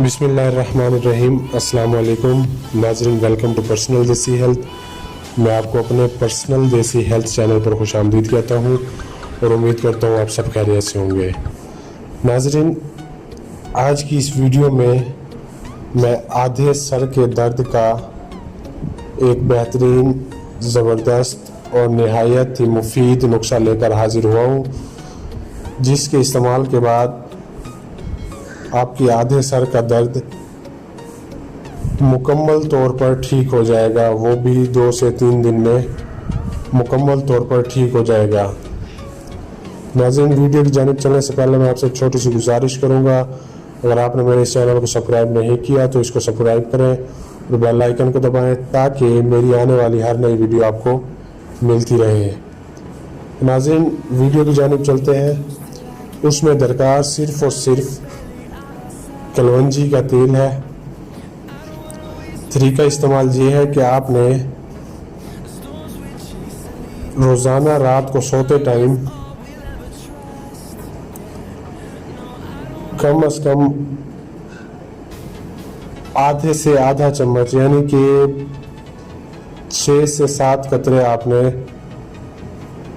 बिस्मिल्लाहिर्रहमानिर्रहीम। अस्सलाम वालेकुम नाज़रीन, वेलकम टू पर्सनल देसी हेल्थ। मैं आपको अपने पर्सनल देसी हेल्थ चैनल पर खुशामदीद कहता हूँ और उम्मीद करता हूँ आप सब खैरियत से होंगे। नाज़रीन, आज की इस वीडियो में मैं आधे सर के दर्द का एक बेहतरीन, ज़बरदस्त और नहायत ही मुफीद नुस्खा लेकर हाजिर हुआ हूँ, जिसके इस्तेमाल के बाद आपकी आधे सर का दर्द मुकम्मल तौर पर ठीक हो जाएगा, वो भी 2 से 3 दिन में मुकम्मल तौर पर ठीक हो जाएगा। नाज़रीन, वीडियो की जानिब चलने से पहले मैं आपसे छोटी सी गुजारिश करूंगा, अगर आपने मेरे इस चैनल को सब्सक्राइब नहीं किया तो इसको सब्सक्राइब करें और बेल आइकन को दबाएं ताकि मेरी आने वाली हर नई वीडियो आपको मिलती रहे। नाज़रीन, वीडियो की जानिब चलते हैं। उसमें दरकार सिर्फ़ और सिर्फ कलवंजी का तेल है। तरीका इस्तेमाल ये है कि आपने रोज़ाना रात को सोते टाइम कम से कम आधे से आधा चम्मच यानी कि 6 से 7 कतरे आपने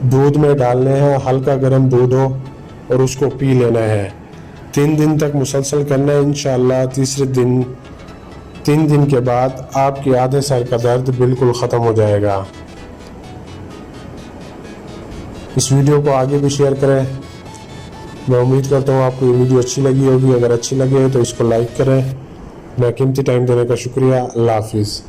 दूध में डालने हैं। हल्का गर्म दूध हो और उसको पी लेना है। 3 दिन तक मुसलसल करना है। इंशाअल्लाह 3 दिन के बाद आपके आधे सर का दर्द बिल्कुल ख़त्म हो जाएगा। इस वीडियो को आगे भी शेयर करें। मैं उम्मीद करता हूँ आपको ये वीडियो अच्छी लगी होगी। अगर अच्छी लगे तो इसको लाइक करें। मैं कीमती टाइम देने का शुक्रिया। अल्लाह हाफिज़।